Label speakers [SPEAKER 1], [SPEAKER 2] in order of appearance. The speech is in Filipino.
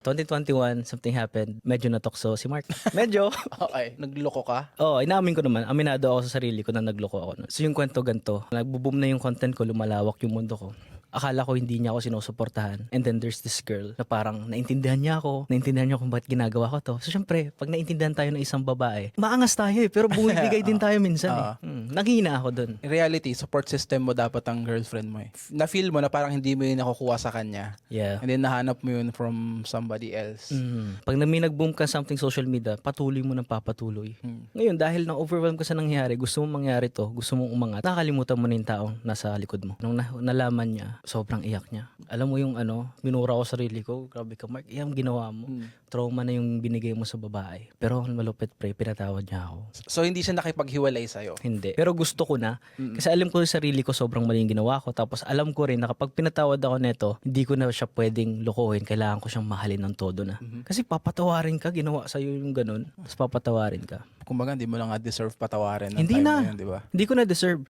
[SPEAKER 1] 2021, something happened. Medyo natokso si Mark. Medyo.
[SPEAKER 2] Okay. Nagloko ka?
[SPEAKER 1] Oo, inamin ko naman. Aminado ako sa sarili ko na nagloko ako. So yung kwento ganito, nagbo-boom na yung content ko, lumalawak yung mundo ko. Akala ko hindi niya ako sinusuportahan. And then there's this girl na parang naintindihan niya ako. Naintindihan niya kung bakit ginagawa ko to. So syempre, pag naintindihan tayo ng isang babae, maangas tayo eh. Pero bumibigay din tayo minsan eh. Nanghina ako dun.
[SPEAKER 2] In reality, support system mo dapat ang girlfriend mo eh. Na-feel mo na parang hindi mo yun nakukuha sa kanya.
[SPEAKER 1] Yeah.
[SPEAKER 2] And then nahanap mo yun from somebody else.
[SPEAKER 1] Pag may nag-boom ka something social media, patuloy mo ng papatuloy. Ngayon, dahil na-overwhelm ka sa nangyari, gusto mong mangyari to, gusto mong umangat, nakakalimutan mo na yung taong nasa likod mo. Nung nalaman niya, sobrang iyak niya. Alam mo yung minura ko sarili ko, grabe ka Mark, yung ginawa mo. Trauma na yung binigay mo sa babae. Pero malupit pre, pinatawad niya ako.
[SPEAKER 2] So hindi siya nakipaghiwalay sa'yo?
[SPEAKER 1] Hindi. Pero gusto ko na. Kasi alam ko sa sarili ko sobrang mali yung ginawa ko. Tapos alam ko rin na kapag pinatawad ako neto, hindi ko na siya pwedeng lokohin. Kailangan ko siyang mahalin ng todo na. Kasi papatawarin ka, ginawa sa'yo yung ganun. Tapos papatawarin ka.
[SPEAKER 2] Kumbaga, hindi mo lang nga deserve patawarin. ng
[SPEAKER 1] Hindi
[SPEAKER 2] time
[SPEAKER 1] na.
[SPEAKER 2] yun, di ba?
[SPEAKER 1] Hindi ko na deserve.